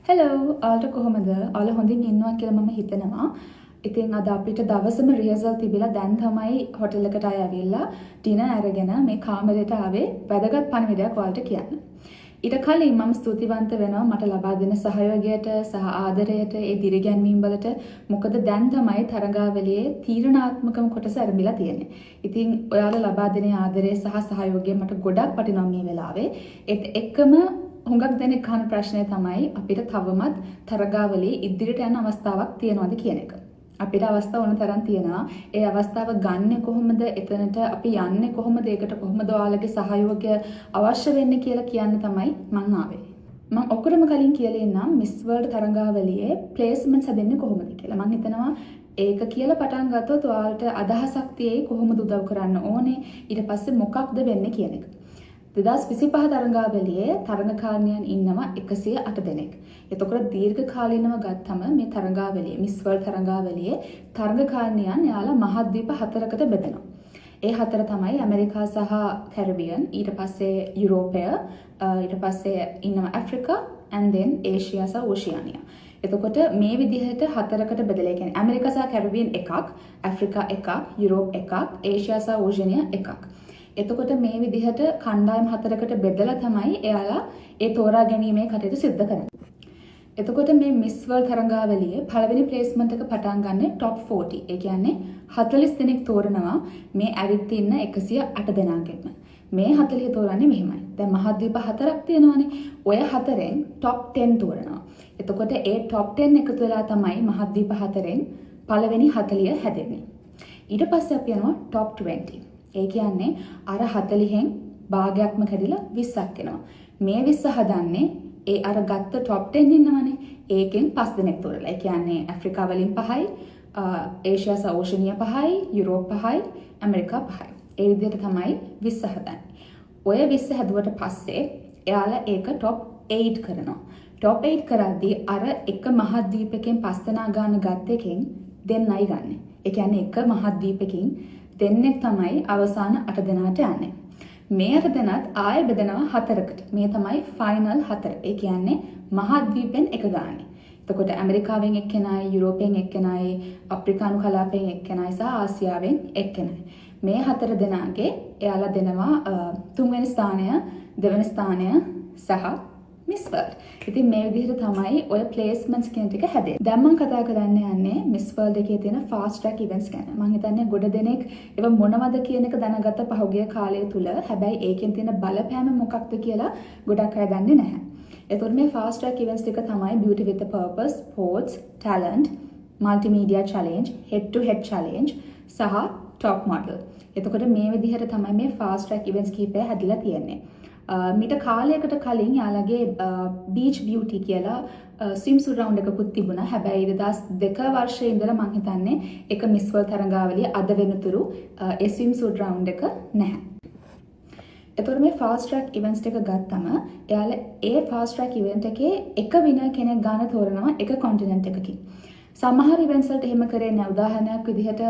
Hello ඔයාලට කොහොමද? ඔයාලා හොඳින් ඉන්නවා කියලා මම හිතනවා. ඉතින් අද අපිට දවසම රිහර්සල් තිබිලා දැන් තමයි හොටෙල් එකට ඇවිල්ලා ඩිනර් අරගෙන මේ කාමරයට ආවේ වැදගත් පණිවිඩයක් ඔයාලට කියන්න. ඊට කලින් මම ස්තුතිවන්ත වෙනවා මට ලබා දෙන සහයෝගයට සහ ආදරයට ඒ දිරිගැන්වීම් වලට. මොකද දැන් තමයි තරඟාවලියේ තීරණාත්මකම කොටස ආරම්භලා තියෙන්නේ. ඉතින් ඔයාලා ලබා දෙන ආදරය සහ සහයෝගය මට ගොඩක් වටිනවා මේ වෙලාවේ. ඒත් එක්කම හුඟක් දෙනෙක් අහන ප්‍රශ්නය තමයි අපිට තවමත් තරගාවලියේ ඉදිරියට යන අවස්ථාවක් තියෙනවද කියන එක. අපිට අවස්ථා ඕන තරම් තියෙනවා. ඒ අවස්ථාව ගන්න කොහොමද? එතනට අපි යන්නේ කොහොමද? ඒකට කොහොමද ඔයාලගේ සහයෝගය අවශ්‍ය වෙන්නේ කියලා කියන්න තමයි මම ආවේ. මම ඔක්කොටම කලින් කියලා ඉන්නම් මිස් වර්ල්ඩ් තරගාවලියේ ප්ලේස්මන්ට්ස් හදන්නේ කොහොමද කියලා. මම හිතනවා ඒක කියලා පටන් ගත්තොත් ඔයාලට අදහසක් තියෙයි කොහොමද උදව් කරන්න ඕනේ, ඊට පස්සේ මොකක්ද වෙන්නේ කියන එක. 2025 තරඟාවලියේ තරඟකාරණියන් ඉන්නවා 108 දෙනෙක්. එතකොට දීර්ඝ කාලීනව ගත්තම මේ තරඟාවලියේ මිස් වර්ල්ඩ් තරඟාවලියේ තරඟකාරණියන් යාලා මහද්වීප 4කට බෙදෙනවා. ඒ 4 තමයි ඇමරිකා සහ කැරිබියන්, ඊට පස්සේ යුරෝපය, ඊට පස්සේ ඉන්නවා ඇෆ්‍රිකා and then ඒෂියා සහ ඕෂියානියා. එතකොට මේ විදිහට 4කට බෙදලා, ඒ කියන්නේ ඇමරිකා සහ කැරිබියන් එකක්, ඇෆ්‍රිකා එකක්, යුරෝප එකක්, ඒෂියා සහ ඕෂියානියා එකක්. එතකොට මේ විදිහට කණ්ඩායම් 4කට බෙදලා තමයි එයාලා ඒ තෝරා ගැනීමේ කටයුතු සිදු කරන්නේ. එතකොට මේ මිස් වර්ල්ඩ් තරඟාවලියේ පළවෙනි ප්ලේස්මන්ට් එක පටන් ගන්න top 40. ඒ කියන්නේ 40 දෙනෙක් තෝරනවා මේ ඇවිත් ඉන්න 108 දෙනාගෙන්. මේ 40 තෝරන්නේ මෙහෙමයි. දැන් මහද්වීප 4ක් තියෙනවානේ. ඔය 4ෙන් top 10 තෝරනවා. එතකොට ඒ top 10 එකතු වෙලා තමයි මහද්වීප 4ෙන් පළවෙනි 40 හැදෙන්නේ. ඊට පස්සේ අපි යනවා top 20. ඒ කියන්නේ අර 40න් භාගයක්ම කැඩිලා 20ක් එනවා. මේ 20 හදන්නේ ඒ අර ගත්ත top 10 ඉන්නවනේ. ඒකෙන් 5 දෙනෙක් තෝරලා. ඒ කියන්නේ ඇෆ්‍රිකා වලින් 5යි, ඒෂියා සහ ඕෂියානියා 5යි, යුරෝප 5යි, ඇමරිකා 5යි. ඒ විදිහට තමයි 20 හදන්නේ. ඔය 20 හැදුවට පස්සේ එයාලා ඒක top 8 කරනවා. top 8 කරද්දී අර එක මහද්වීපකෙන් 5 දෙනා ගන්න ගත්ත එකෙන් දෙන්නයි ගන්න. ඒ කියන්නේ එක මහද්වීපකින් දෙන්නෙක් තමයි අවසාන 8 දෙනාට යන්නේ. මේ 8 දෙනාත් ආයෙ බෙදනවා 4කට. මේ තමයි ෆයිනල් 4. ඒ කියන්නේ මහද්වීපෙන් එක ගානේ. එතකොට ඇමරිකාවෙන් එක්කෙනයි, යුරෝපයෙන් එක්කෙනයි, අප්‍රිකානු කලාපයෙන් එක්කෙනයි සහ ආසියාවෙන් එක්කෙනයි. මේ 4 දෙනාගේ එයාලා දෙනවා 3 වෙනි ස්ථානය, 2 වෙනි ස්ථානය සහ මිස් වර්ල්ඩ්. ඉතින් මේ විදිහට තමයි ඔය ප්ලේස්මන්ට්ස් කියන ටික හැදෙන්නේ. දැන් මම කතා කරන්න යන්නේ මිස් වර්ල්ඩ් එකේ තියෙන ෆාස්ට් ට්‍රැක් ඉවෙන්ට්ස් ගැන. මම හිතන්නේ ගොඩ දෙනෙක් ඒව මොනවද කියන එක දැනගත්ත පහුගිය කාලය තුල. හැබැයි ඒකෙන් තියෙන බලපෑම මොකක්ද කියලා ගොඩක් අය දන්නේ නැහැ. එතකොට මේ ෆාස්ට් ට්‍රැක් ඉවෙන්ට්ස් ටික තමයි Beauty with a Purpose, Sports, Talent, Multimedia Challenge, Head to Head Challenge සහ Top Model. එතකොට මේ විදිහට තමයි මේ ෆාස්ට් ට්‍රැක් ඉවෙන්ට්ස් කීපය හැදිලා තියෙන්නේ. මීට කාලයකට කලින් යාළගේ බීච් බියුටි කියලා ස්විම්සුට් රවුන්ඩ් එකකුත් තිබුණා. හැබැයි 2002 වර්ෂයේ ඉඳලා මම හිතන්නේ ඒක මිස් වර්ල්ඩ් තරඟාවලිය අද වෙනතුරු ඒ ස්විම්සුට් රවුන්ඩ් එක නැහැ. එතකොට මේ ෆාස්ට් ට්‍රැක් ඉවෙන්ට්ස් ටික ගත්තම එයාලා ඒ ෆාස්ට් ට්‍රැක් ඉවෙන්ට් එකේ එක විනර් කෙනෙක් ගන්න තෝරනවා එක කොන්ටිනන්ට් එකකින්. සමහර ඉවෙන්ට්ස් වලට එහෙම කරේ නැහැ. උදාහරණයක් විදිහට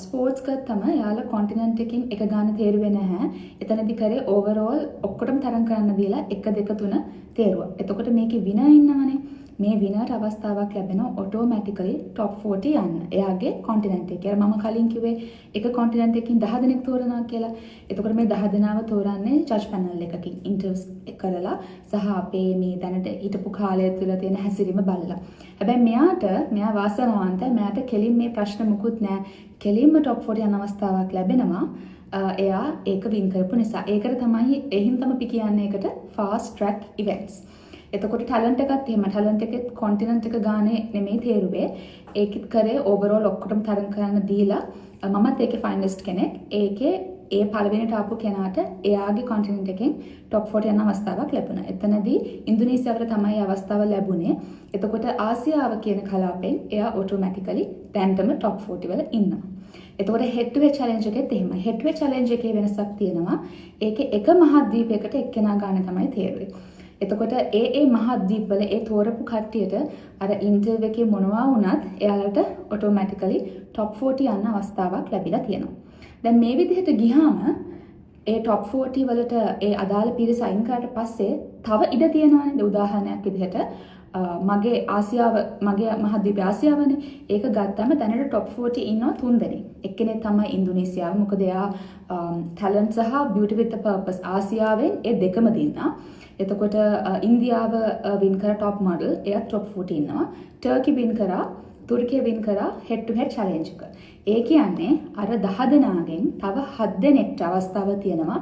ස්පෝර්ට්ස් ගත්තම යාලා කොන්ටිනන්ට් එකකින් එක ගන්න තේරුවේ නැහැ. එතනදී කරේ ඕවරෝල් ඔක්කොටම තරම් කරන්න දීලා 1 2 3 තේරුවා. එතකොට මේකේ විනර් ඉන්නවනේ. මේ විනර්ට අවස්ථාවක් ලැබෙනවා ඔටෝමැටිකලි top 40 යන්න. එයාගේ කොන්ටිනන්ට් එකේ. මම කලින් කිව්වේ එක කොන්ටිනන්ට් එකකින් 10 දෙනෙක් තෝරනවා කියලා. එතකොට මේ 10 දෙනාව තෝරන්නේ ජජ් පැනල් එකකින් ඉන්ටර්ව්ස් කරලා සහ අපේ මේ දැනට හිටපු කාලය තුළ තියෙන හැසිරීම බලලා. හැබැයි මෙයා වාසනාවන්තයි. මෙයාට කෙලින් මේ ප්‍රශ්න මුකුත් නැහැ. කෙලින්ම top 40 යන අවස්ථාවක් ලැබෙනවා. එයා ඒක වින් කරපු නිසා. ඒකට තමයි එහින් අපි කියන්නේ ඒකට fast track events. එතකොට ටැලන්ට් එකත් එහෙම. ටැලන්ට් එකෙත් කොන්ටිනන්ට් එක ගානේ නෙමෙයි තේරුවේ. ඒකෙත් කරේ ඕවරෝල් ඔක්කොටම තරම් කරන්න දීලා මමත් ඒකේ ෆයිනලිස්ට් කෙනෙක්. ඒකේ ඒ පළවෙනිට ආපු කෙනාට එයාගේ කොන්ටිනන්ට් එකෙන් top 40 යන අවස්ථාවක් ලැබුණා. එතනදී ඉන්දුනීසියාවට තමයි අවස්ථාව ලැබුණේ. එතකොට ආසියාව කියන කලාපෙන් එයා ඔටෝමැටිකලි දැන්ටම top 40 වල ඉන්නවා. එතකොට head to head challenge එකෙත් එහෙමයි. head to head challenge එකේ වෙනසක් තියෙනවා. ඒකේ එක මහද්වීපයකට එක්කෙනා ගන්න තමයි තේරුවේ. එතකොට ඒ මහද්වීපවල ඒ තෝරපු කට්ටියට අර ඉන්ටර්වයුව එකේ මොනවා වුණත් එයාලට ඔටෝමැටිකලි top 40 යන අවස්ථාවක් ලැබිලා තියෙනවා. දැන් මේ විදිහට ගියාම ඒ top 40 වලට ඒ අදාළ පිරිස අයින් කරාට පස්සේ තව ඉඩ තියෙනවානේ. උදාහරණයක් විදිහට මගේ ආසියාව මගේ මහද්වීපය ආසියාවනේ. ඒක ගත්තම දැනට top 40 ඉන්නවා 3 දෙනෙක්. එක්කෙනෙක් තමයි ඉන්දුනීසියාව. මොකද එයා talent සහ beauty with a purpose ආසියාවෙන් ඒ දෙකම දින්නා. එතකොට ඉන්දියාව වින් කරා top model. එයා top 40 ඉන්නවා. ටර්කි වින් කරා තුර්කිය වින් කරා head to head challenge එක. ඒ කියන්නේ අර 10 දෙනාගෙන් තව 7 දෙනෙක්ට අවස්ථාව තියෙනවා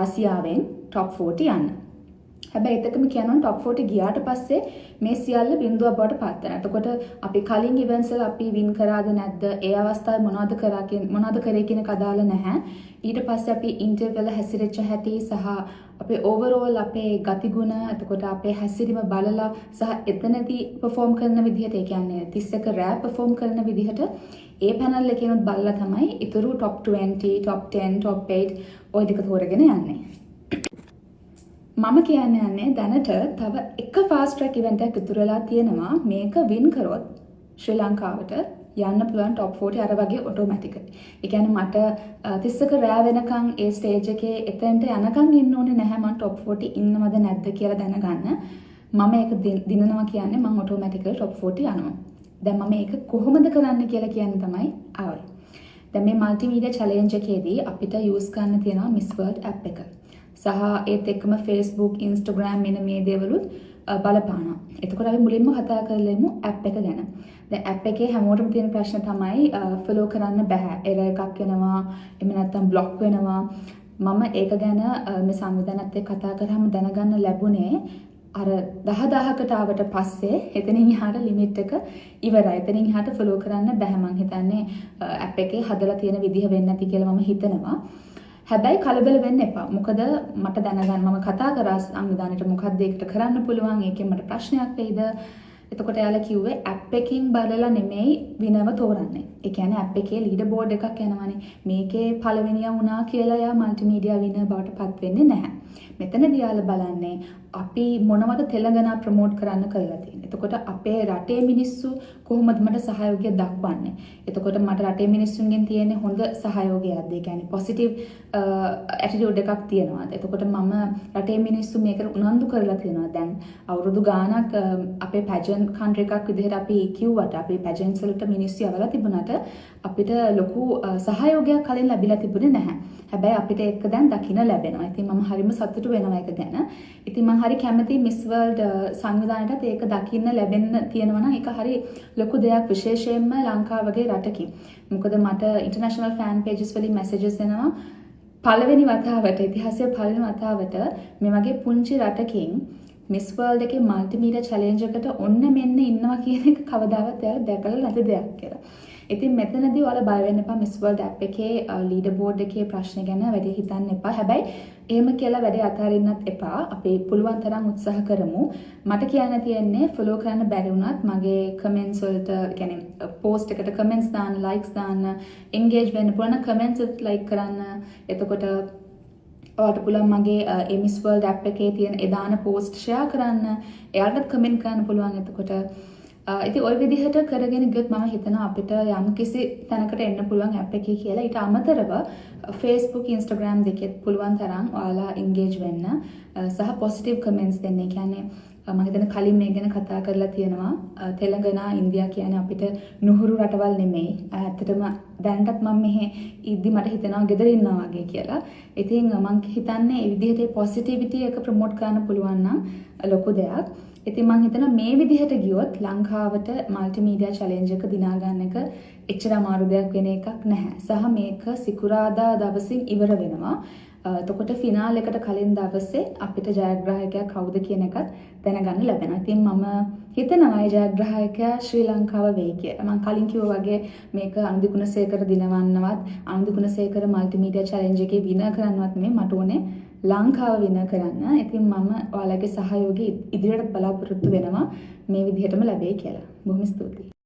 ආසියාවෙන් top 40 යන්න. හැබැයි එතකම කියනවා top 40 ගියාට පස්සේ මේ සියල්ල බිඳුවක් බවට පත් වෙනවා. එතකොට අපි කලින් events වල අපි වින් කරාද නැද්ද? ඒ අවස්ථාවේ මොනවද කරේ කියන කදාල නැහැ. ඊට පස්සේ අපි ඉන්ටර්විව් වල හැසිරෙච්ච හැටි සහ අපේ overall අපේ ගතිගුණ එතකොට අපේ හැසිරීම බලලා සහ එතනදී perform කරන විදිහට ඒ කියන්නේ 31 රැප් perform කරන විදිහට ඒ පැනල් එකේනොත් බලලා තමයි ඊතුරු top 20, top 10, top 8 ඔය ටික තෝරගෙන යන්නේ. මම කියන්නේ දැනට තව එක fast track event එකක් ඉතුරු වෙලා තියෙනවා. මේක win කරොත් ශ්‍රී ලංකාවට යන්න පුළුවන් top 40 අර වගේ automatically. ඒ කියන්නේ මට 31 රෑ වෙනකන් ඒ stage එකේ එතෙන්ට යනකන් ඉන්න ඕනේ නැහැ. මම top 40 ඉන්නවද නැද්ද කියලා දැනගන්න. මම ඒක දිනනවා කියන්නේ මම automatically top 40 යනවා. දැන් මම ඒක කොහොමද කරන්න කියලා කියන්න තමයි ආවේ. දැන් මේ multimedia challenge එකේදී අපිට use කරන්න තියෙනවා Miss World app එක. සහ ඒත් එක්කම Facebook, Instagram මෙන්න මේ දේවලුත් බලපානවා. එතකොට අපි මුලින්ම කතා කරලෙමු app එක ගැන. දැන් app එකේ හැමෝටම තියෙන ප්‍රශ්න තමයි follow කරන්න බෑ. error එකක් එනවා. එහෙම නැත්නම් block වෙනවා. මම ඒක ගැන මේ සංවිධානයත් එක්ක කතා කරාම දැනගන්න ලැබුණේ අර 10000කට ආවට පස්සේ එතනින් එහාට limit එක ඉවරයි. එතනින් එහාට follow කරන්න බෑ. මම හිතන්නේ app එකේ හදලා තියෙන විදිහ වෙන්නේ නැති කියලා මම හිතනවා. හැබැයි කලබල වෙන්න එපා. මොකද මට දැනගන්න මම කතා කරා සංවිධානයට මොකක්ද ඒකට කරන්න පුළුවන්. ඒකෙන් මට ප්‍රශ්නයක් වෙයිද? එතකොට එයාලා කිව්වේ app එකකින් බලලා නෙමෙයි විනව තෝරන්නේ. ඒ කියන්නේ app එකේ leader board එකක් යනවානේ. මේකේ පළවෙනියා වුණා කියලා එයා multimedia winner බවට පත් වෙන්නේ නැහැ. මෙතනදී යාලා බලන්නේ අපි මොනවද තෙලඟනා ප්‍රොමෝට් කරන්න කරලා තියෙන්නේ. එතකොට අපේ රටේ මිනිස්සු කොහොමද මට සහයෝගය දක්වන්නේ? එතකොට මට රටේ මිනිස්සුන්ගෙන් තියෙන හොඳ සහයෝගයක්ද? ඒ කියන්නේ positive attitude එකක් තියනවාද? එතකොට මම රටේ මිනිස්සු මේකට උනන්දු කරලා තියෙනවා. දැන් අවුරුදු ගාණක් අපේ pageant country එකක් විදිහට අපි කිව්වට අපි pageants වලට මිනිස්සු යවලා තිබුණාට අපිට ලොකු සහයෝගයක් කලින් ලැබිලා තිබුණේ නැහැ. හැබැයි අපිට ඒක දැන් දකින්න ලැබෙනවා. ඉතින් මම හරිම සතුටු වෙනවා ඒක ගැන. ඉතින් මම හරි කැමතියි Miss World සංවිධානයටත් ඒක දකින්න ලැබෙන්න තියෙනවා නම් ඒක හරි ලොකු දෙයක් විශේෂයෙන්ම ලංකාව වගේ රටකින්. මොකද මට international fan pages වලින් messages එනවා පළවෙනි වතාවට ඉතිහාසයේ පළවෙනි වතාවට මේ වගේ පුංචි රටකින් Miss World එකේ multimedia challenge එකට ඔන්න මෙන්න ඉන්නවා කියන එක කවදාවත් එයාලා දැකලා නැති දෙයක් කියලා. ඉතින් මෙතනදී ඔයාලා බය වෙන්න එපා Miss World app එකේ leader board එකේ ප්‍රශ්න ගැන වැඩි හිතන්න එපා. හැබැයි එහෙම කියලා වැඩි අතාරින්නත් එපා. අපි පුළුවන් තරම් උත්සාහ කරමු. මට කියන්න තියෙන්නේ follow කරන්න බැරි වුණත් මගේ comments වලට කියන්නේ post එකට comments දාන්න, likes දාන්න, engage වෙන්න පුළුවන් comments වලට like කරන්න. එතකොට ඔයාලට පුළුවන් මගේ Miss World app එකේ තියෙන එදාන post share කරන්න. එයාලටත් comment කරන්න පුළුවන්. එතකොට ඉතින් ওই විදිහට කරගෙන ගියොත් මම හිතනවා අපිට යම් කිසි තැනකට එන්න පුළුවන් app එකේ කියලා. ඊට අමතරව Facebook, Instagram දෙකෙත් පුළුවන් තරම් ඔයාලා engage වෙන්න සහ positive comments දෙන්න. ඒ කියන්නේ මම හිතන කලින් මේ ගැන කතා කරලා තියෙනවා. තෙලඟනා, ඉන්දියා කියන්නේ අපිට නුහුරු රටවල් නෙමෙයි. ඇත්තටම දැනටත් මම මෙහෙ ඉද්දි මට හිතෙනවා ගෙදර ඉන්නවා වගේ කියලා. ඉතින් මම හිතන්නේ මේ විදිහට positivity එක promote කරන්න පුළුවන් නම් ලොකු දෙයක්. ඉතින් මම හිතනවා මේ විදිහට ගියොත් ලංකාවට multimedia challenge එක දිනා ගන්න එක එච්චර අමාරු දෙයක් වෙන එකක් නැහැ. සහ මේක සිකුරාදා දවසින් ඉවර වෙනවා. එතකොට ෆිනාල් එකට කලින් දවසේ අපිට ජයග්‍රාහකයා කවුද කියන එකත් දැනගන්න ලැබෙනවා. ඉතින් මම හිතනවා ජයග්‍රාහකයා ශ්‍රී ලංකාව වෙයි කියලා. මම කලින් කිව්වා වගේ මේක අනුදි ගුණසේකර දිනවන්නවත් අනුදි ගුණසේකර multimedia challenge එකේ විනර් කරන්නවත් නෙමෙයි මට ඕනේ ලංකාව විනර් කරන්න. ඉතින් මම ඔයාලගේ සහයෝගය ඉදිරියට බලාපොරොත්තු වෙනවා මේ විදිහටම ලැබෙයි කියලා. බොහොම ස්තුතියි.